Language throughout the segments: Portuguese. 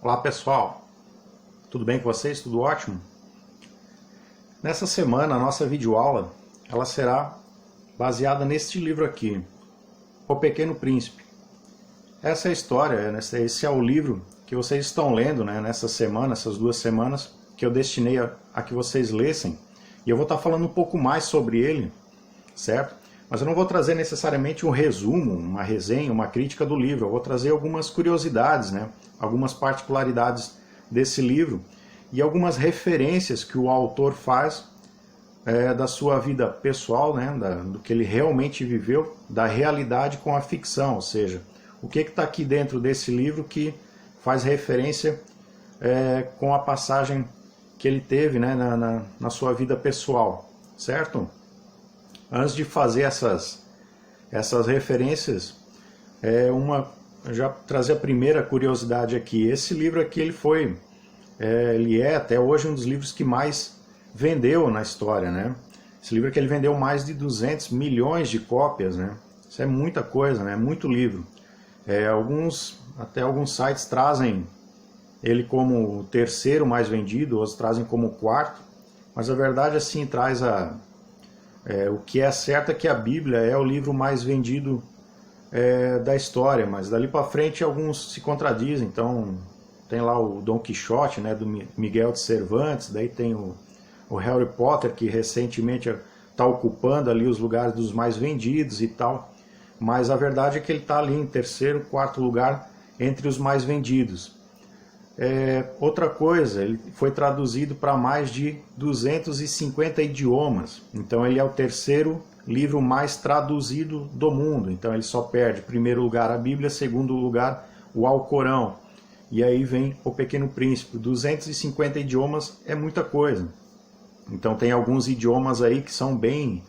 Olá pessoal, tudo bem com vocês? Tudo ótimo? Nessa semana a nossa videoaula ela será baseada neste livro aqui, O Pequeno Príncipe. Essa é a história, esse é o livro que vocês estão lendo, né, nessa semana, essas 2 semanas que eu destinei a que vocês lessem. E eu vou estar falando um pouco mais sobre ele, certo? Mas eu não vou trazer necessariamente um resumo, uma resenha, uma crítica do livro. Eu vou trazer algumas curiosidades, né? Algumas particularidades desse livro e algumas referências que o autor faz da sua vida pessoal, né? Do que ele realmente viveu, da realidade com a ficção. Ou seja, o que está aqui dentro desse livro que faz referência com a passagem que ele teve, né? na sua vida pessoal, certo? Antes de fazer essas referências, já trazer a primeira curiosidade aqui. Esse livro aqui ele é até hoje um dos livros que mais vendeu na história, né? Esse livro aqui ele vendeu mais de 200 milhões de cópias, né? Isso é muita coisa, né? Muito livro. Até alguns sites trazem ele como o terceiro mais vendido, outros trazem como o quarto, mas a verdade assim traz o que é certo é que a Bíblia é o livro mais vendido da história, mas dali para frente alguns se contradizem. Então tem lá o Dom Quixote, né, do Miguel de Cervantes, daí tem o Harry Potter, que recentemente está ocupando ali os lugares dos mais vendidos e tal, mas a verdade é que ele está ali em terceiro, quarto lugar entre os mais vendidos. Outra coisa, ele foi traduzido para mais de 250 idiomas, então ele é o terceiro livro mais traduzido do mundo, então ele só perde, em primeiro lugar, a Bíblia, segundo lugar, o Alcorão, e aí vem o Pequeno Príncipe. 250 idiomas é muita coisa, então tem alguns idiomas aí que são bem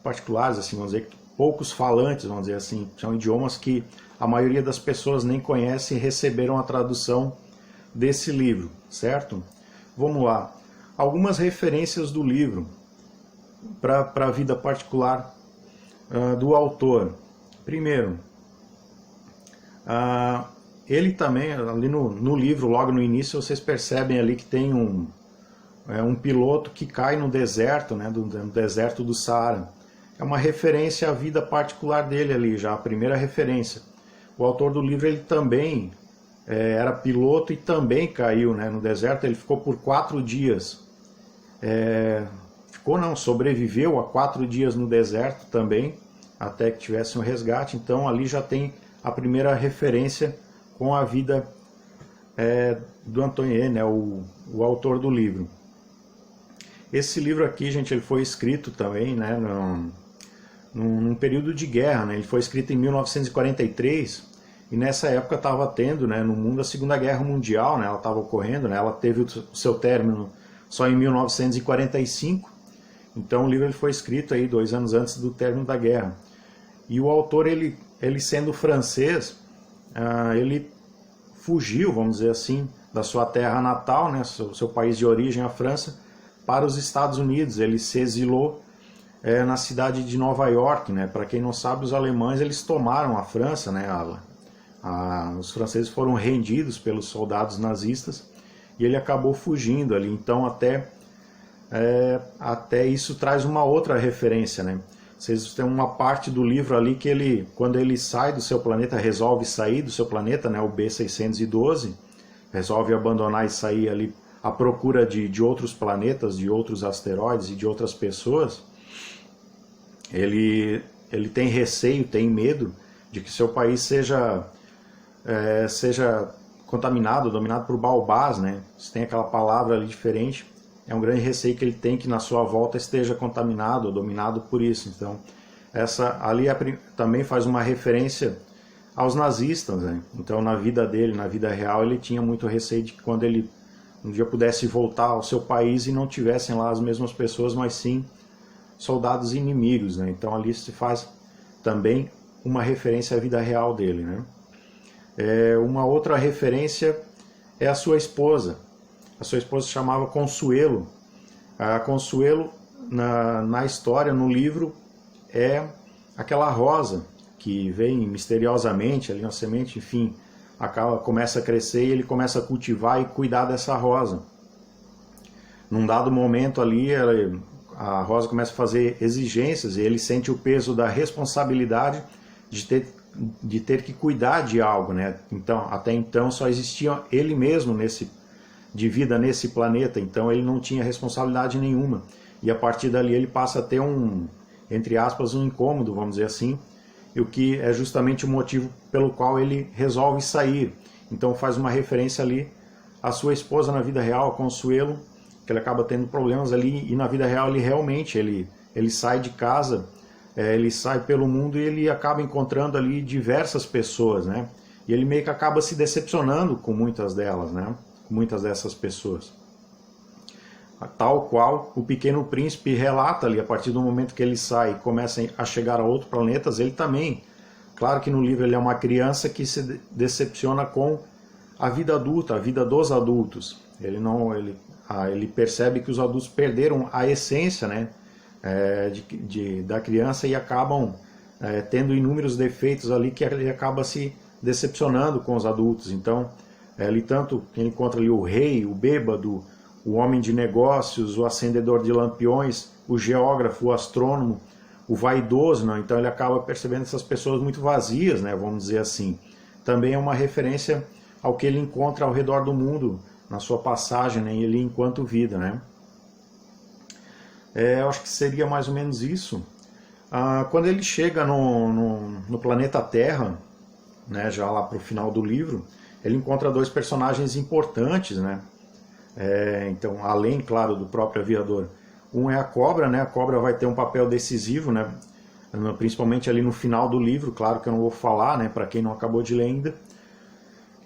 particulares, assim, vamos dizer, poucos falantes, vamos dizer assim, são idiomas que a maioria das pessoas nem conhece e receberam a tradução desse livro, certo? Vamos lá. Algumas referências do livro para a vida particular do autor. Primeiro, ele também, ali no livro, logo no início, vocês percebem ali que tem um piloto que cai no deserto, né, no deserto do Saara. É uma referência à vida particular dele ali, já a primeira referência. O autor do livro ele também era piloto e também caiu, né, no deserto. Ele ficou por 4 dias. Sobreviveu a 4 dias no deserto também, até que tivesse um resgate. Então ali já tem a primeira referência com a vida do Antoine, né, o autor do livro. Esse livro aqui, gente, ele foi escrito também, né, num período de guerra, né? Ele foi escrito em 1943 e nessa época estava tendo, né, no mundo a Segunda Guerra Mundial, né? Ela estava ocorrendo, né? Ela teve o seu término só em 1945, então o livro ele foi escrito aí 2 anos antes do término da guerra. E o autor, ele sendo francês, ele fugiu, vamos dizer assim, da sua terra natal, né, seu país de origem, a França, para os Estados Unidos. Ele se exilou na cidade de Nova York, né? Para quem não sabe, os alemães eles tomaram a França, né? Os franceses foram rendidos pelos soldados nazistas e ele acabou fugindo ali. Então até isso traz uma outra referência, né? Vocês têm uma parte do livro ali que quando ele sai do seu planeta, resolve sair do seu planeta, né? O B612 resolve abandonar e sair ali à procura de outros planetas, de outros asteroides e de outras pessoas. Ele tem receio, tem medo de que seu país seja contaminado, dominado por baobás, né? Se tem aquela palavra ali diferente, é um grande receio que ele tem que na sua volta esteja contaminado ou dominado por isso. Então, também faz uma referência aos nazistas, né? Então, na vida dele, na vida real, ele tinha muito receio de que quando ele um dia pudesse voltar ao seu país e não tivessem lá as mesmas pessoas, mas sim soldados inimigos, né? Então ali se faz também uma referência à vida real dele, né? Uma outra referência é a sua esposa. A sua esposa se chamava Consuelo. A Consuelo, na história, no livro, é aquela rosa que vem misteriosamente, ali uma semente, enfim, começa a crescer e ele começa a cultivar e cuidar dessa rosa. Num dado momento ali, a rosa começa a fazer exigências e ele sente o peso da responsabilidade de ter que cuidar de algo, né? Então, até então só existia ele mesmo de vida nesse planeta, então ele não tinha responsabilidade nenhuma. E a partir dali ele passa a ter entre aspas, um incômodo, vamos dizer assim, e o que é justamente o motivo pelo qual ele resolve sair. Então faz uma referência ali à sua esposa na vida real, a Consuelo, que ele acaba tendo problemas ali, e na vida real ele sai de casa, ele sai pelo mundo e ele acaba encontrando ali diversas pessoas, né? E ele meio que acaba se decepcionando com muitas delas, né? Com muitas dessas pessoas. Tal qual o Pequeno Príncipe relata ali, a partir do momento que ele sai e começa a chegar a outros planetas, ele também, claro que no livro ele é uma criança que se decepciona com a vida adulta, a vida dos adultos. Ele percebe que os adultos perderam a essência, né, da criança e acabam tendo inúmeros defeitos ali que ele acaba se decepcionando com os adultos. Então, ele tanto que ele encontra ali o rei, o bêbado, o homem de negócios, o acendedor de lampiões, o geógrafo, o astrônomo, o vaidoso, né? Então ele acaba percebendo essas pessoas muito vazias, né? Vamos dizer assim. Também é uma referência ao que ele encontra ao redor do mundo, na sua passagem, né? Ele enquanto vida, né? Eu acho que seria mais ou menos isso. Quando ele chega no planeta Terra, né? Já lá para o final do livro, ele encontra dois personagens importantes, né? Então, além, claro, do próprio aviador. Um é a Cobra, né? A Cobra vai ter um papel decisivo, né? Principalmente ali no final do livro, claro que eu não vou falar, né? Para quem não acabou de ler ainda.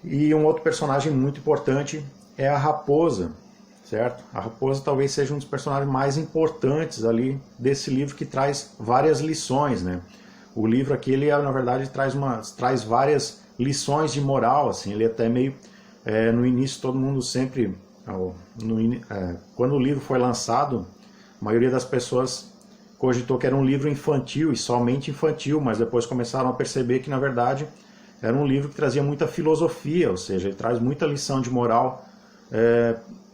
E um outro personagem muito importante é a Raposa, certo? A Raposa talvez seja um dos personagens mais importantes ali desse livro, que traz várias lições, né? O livro aqui, ele na verdade traz várias lições de moral, assim. Ele até meio, no início todo mundo sempre... Quando o livro foi lançado, a maioria das pessoas cogitou que era um livro infantil e somente infantil, mas depois começaram a perceber que na verdade era um livro que trazia muita filosofia, ou seja, ele traz muita lição de moral,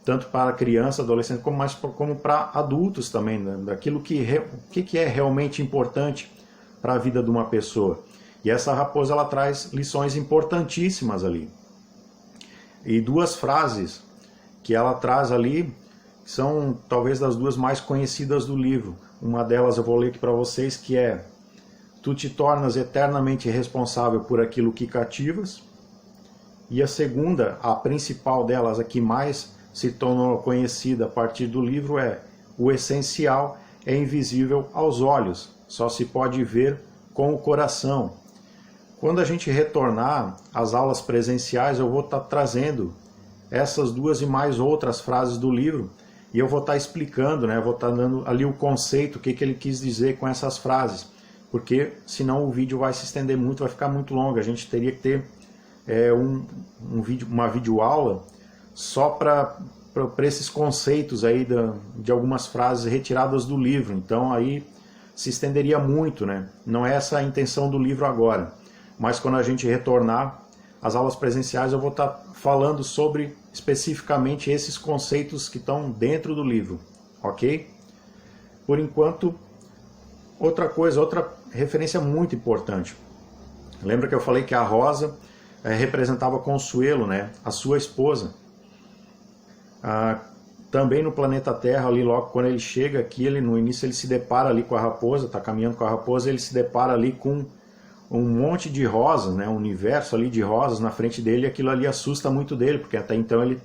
tanto para criança, adolescente, como para adultos também, né? Daquilo que é realmente importante para a vida de uma pessoa. E essa raposa, ela traz lições importantíssimas ali. E duas frases que ela traz ali são talvez das duas mais conhecidas do livro. Uma delas eu vou ler aqui para vocês, que é: tu te tornas eternamente responsável por aquilo que cativas. E a segunda, a principal delas, a que mais se tornou conhecida a partir do livro, é: o essencial é invisível aos olhos, só se pode ver com o coração. Quando a gente retornar às aulas presenciais, eu vou estar trazendo essas duas e mais outras frases do livro, e eu vou estar explicando, né? Eu vou estar dando ali o conceito, o que ele quis dizer com essas frases, porque senão o vídeo vai se estender muito, vai ficar muito longo. A gente teria que ter uma videoaula só para esses conceitos aí de algumas frases retiradas do livro. Então aí se estenderia muito, né? Não é essa a intenção do livro agora, mas quando a gente retornar às aulas presenciais, eu vou estar falando sobre especificamente esses conceitos que estão dentro do livro, ok? Por enquanto, outra referência muito importante. Lembra que eu falei que a rosa representava Consuelo, né? A sua esposa. Também no planeta Terra, ali logo quando ele chega aqui, no início ele se depara ali com a raposa, está caminhando com a raposa, ele se depara ali com um monte de rosas, né, um universo ali de rosas na frente dele, e aquilo ali assusta muito dele, porque até então ele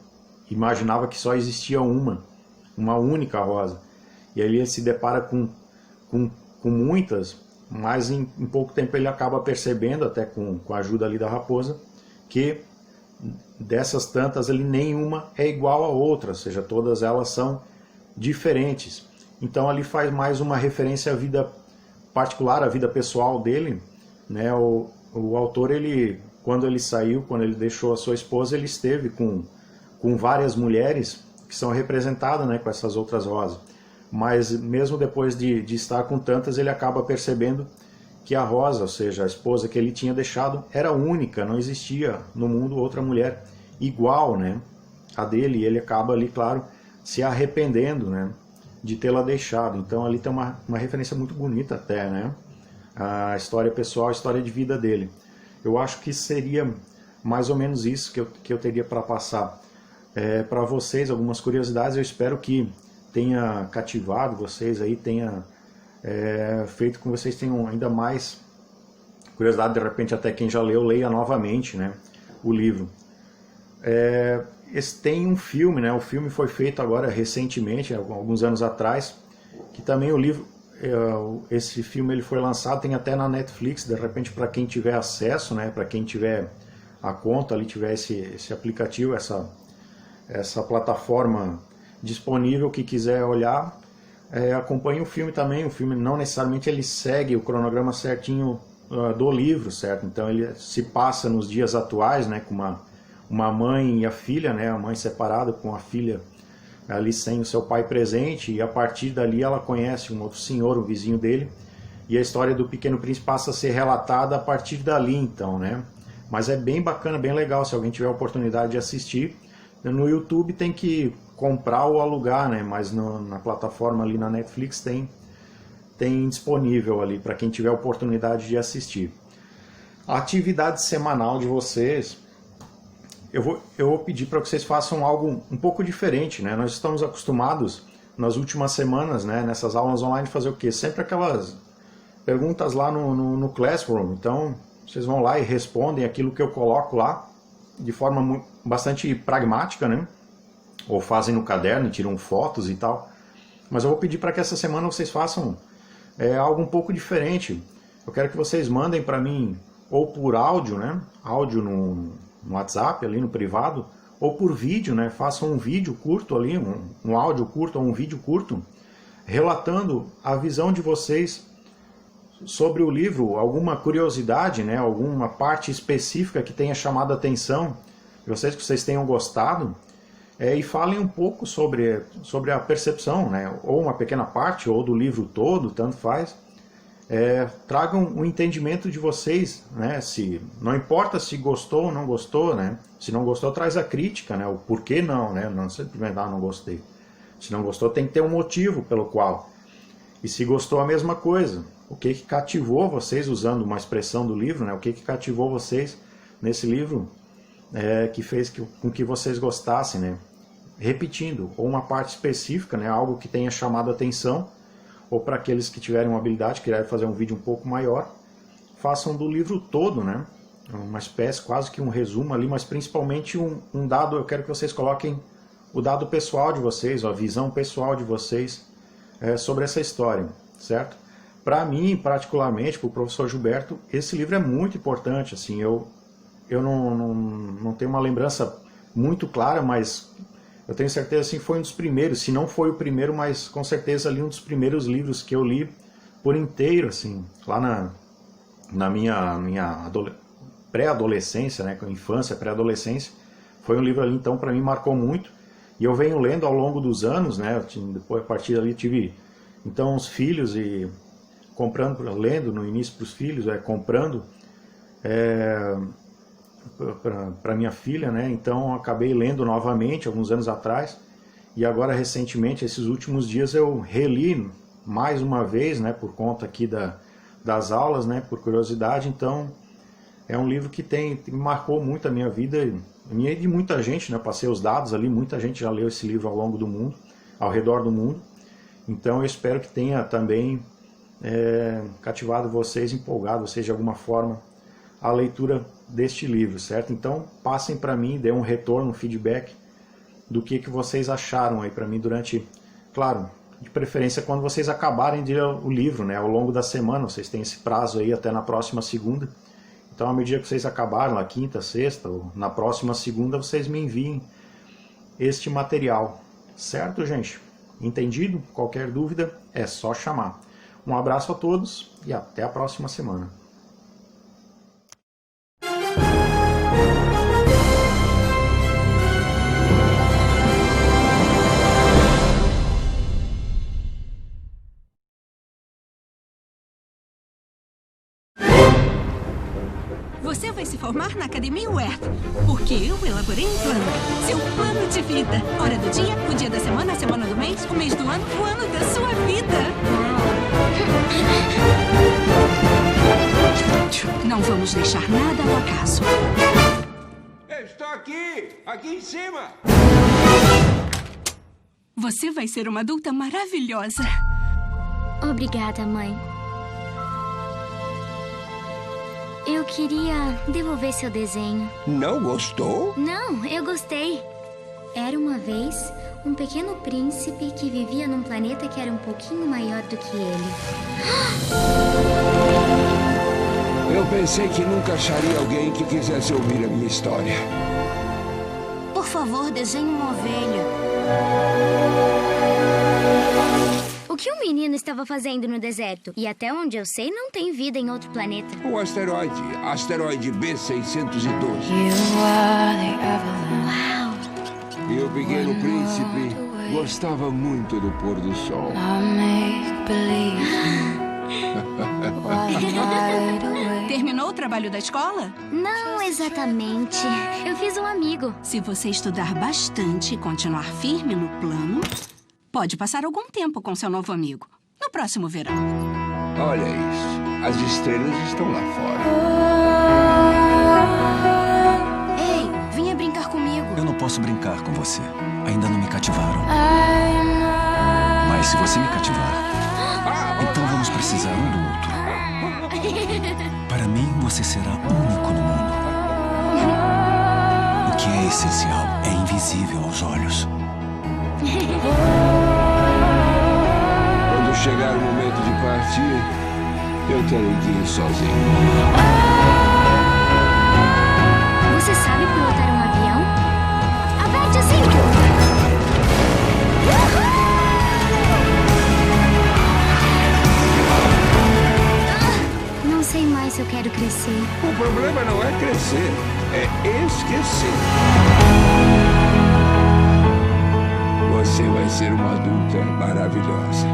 imaginava que só existia uma única rosa. E aí ele se depara com muitas, mas em pouco tempo ele acaba percebendo, até com a ajuda ali da raposa, que dessas tantas ali nenhuma é igual a outra, ou seja, todas elas são diferentes. Então ali faz mais uma referência à vida particular, à vida pessoal dele, né? O autor, quando ele saiu, quando ele deixou a sua esposa, ele esteve com várias mulheres que são representadas, né, com essas outras rosas. Mas mesmo depois de estar com tantas, ele acaba percebendo que a Rosa, ou seja, a esposa que ele tinha deixado, era única, não existia no mundo outra mulher igual, né, a dele, e ele acaba ali, claro, se arrependendo, né, de tê-la deixado. Então ali tem uma referência muito bonita até, né, a história pessoal, a história de vida dele. Eu acho que seria mais ou menos isso que eu teria para passar para vocês, algumas curiosidades. Eu espero que tenha cativado vocês aí, tenha feito com que vocês tenham ainda mais curiosidade, de repente até quem já leu, leia novamente, né, o livro. Tem um filme, né, o filme foi feito agora recentemente, alguns anos atrás, que também o livro, esse filme ele foi lançado, tem até na Netflix, de repente para quem tiver acesso, né, para quem tiver a conta ali, tiver esse aplicativo, essa plataforma disponível, que quiser olhar, acompanhe o filme também. O filme não necessariamente ele segue o cronograma certinho do livro, certo? Então ele se passa nos dias atuais, né, com uma mãe e a filha, né, a mãe separada com a filha ali sem o seu pai presente, e a partir dali ela conhece um outro senhor, um vizinho dele, e a história do Pequeno Príncipe passa a ser relatada a partir dali, então, né? Mas é bem bacana, bem legal, se alguém tiver a oportunidade de assistir. No YouTube tem que comprar ou alugar, né? Mas na plataforma ali na Netflix tem disponível ali para quem tiver a oportunidade de assistir. A atividade semanal de vocês, eu vou pedir para que vocês façam algo um pouco diferente, né? Nós estamos acostumados nas últimas semanas, né, nessas aulas online, fazer o quê? Sempre aquelas perguntas lá no Classroom. Então vocês vão lá e respondem aquilo que eu coloco lá de forma bastante pragmática, né? Ou fazem no caderno, tiram fotos e tal. Mas eu vou pedir para que essa semana vocês façam algo um pouco diferente. Eu quero que vocês mandem para mim ou por áudio, né? Áudio no WhatsApp, ali no privado, ou por vídeo, né? Façam um vídeo curto ali, um áudio curto ou um vídeo curto, relatando a visão de vocês sobre o livro, alguma curiosidade, né? Alguma parte específica que tenha chamado a atenção de vocês, que vocês tenham gostado, e falem um pouco sobre a percepção, né? Ou uma pequena parte, ou do livro todo, tanto faz. Tragam o entendimento de vocês, né? Não importa se gostou ou não gostou, né? Se não gostou, traz a crítica, né? O porquê não, né? Não simplesmente, não gostei. Se não gostou, tem que ter um motivo pelo qual. E se gostou, a mesma coisa. O que cativou vocês, usando uma expressão do livro, né? O que cativou vocês nesse livro, que fez com que vocês gostassem, né? Repetindo, ou uma parte específica, né? Algo que tenha chamado a atenção, ou para aqueles que tiverem uma habilidade, querem fazer um vídeo um pouco maior, façam do livro todo, né? Uma espécie, quase que um resumo ali, mas principalmente um dado. Eu quero que vocês coloquem o dado pessoal de vocês, a visão pessoal de vocês sobre essa história, certo? Para mim, particularmente, para o professor Gilberto, esse livro é muito importante. Assim, eu não tenho uma lembrança muito clara, mas eu tenho certeza que assim, foi um dos primeiros, se não foi o primeiro, mas com certeza ali um dos primeiros livros que eu li por inteiro, assim, lá na minha pré-adolescência, né, infância, pré-adolescência. Foi um livro ali, então, para mim marcou muito. E eu venho lendo ao longo dos anos, né, depois a partir dali tive, então, os filhos e lendo no início para os filhos, comprando para minha filha, né? Então acabei lendo novamente alguns anos atrás, e agora recentemente, esses últimos dias, eu reli mais uma vez, né? Por conta aqui das aulas, né? Por curiosidade. Então é um livro que marcou muito a minha vida, a minha e de muita gente, né? Passei os dados ali, muita gente já leu esse livro ao longo do mundo, ao redor do mundo. Então eu espero que tenha também cativado vocês, empolgado vocês de alguma forma a leitura deste livro, certo? Então passem para mim, dêem um retorno, um feedback do que vocês acharam aí para mim durante, claro, de preferência quando vocês acabarem de ler o livro, né? Ao longo da semana, vocês têm esse prazo aí até na próxima segunda. Então, à medida que vocês acabarem, na quinta, sexta, ou na próxima segunda, vocês me enviem este material, certo, gente? Entendido? Qualquer dúvida é só chamar. Um abraço a todos e até a próxima semana. formar na Academia UERT, porque eu elaborei um plano. Seu plano de vida. Hora do dia, o dia da semana, a semana do mês, o mês do ano, o ano da sua vida. Não vamos deixar nada ao acaso. Eu estou aqui! Aqui em cima! Você vai ser uma adulta maravilhosa. Obrigada, mãe. Eu queria devolver seu desenho. Não gostou? Não, eu gostei. Era uma vez um pequeno príncipe que vivia num planeta que era um pouquinho maior do que ele. Eu pensei que nunca acharia alguém que quisesse ouvir a minha história. Por favor, desenhe uma ovelha. O que um menino estava fazendo no deserto? E até onde eu sei, não tem vida em outro planeta. O asteroide B612. Uau! E o pequeno príncipe gostava muito do pôr do sol. Terminou o trabalho da escola? Não exatamente. Eu fiz um amigo. Se você estudar bastante e continuar firme no plano, pode passar algum tempo com seu novo amigo. No próximo verão. Olha isso. As estrelas estão lá fora. Ei, vinha brincar comigo. Eu não posso brincar com você. Ainda não me cativaram. Mas se você me cativar, então vamos precisar um do outro. Para mim, você será único no mundo. O que é essencial é invisível aos olhos. Quando chegar o momento de partir, eu terei que ir sozinho. Você sabe pilotar um avião? Aperte o cinto! Não sei mais se eu quero crescer. O problema não é crescer, é esquecer. Você vai ser uma adulta maravilhosa.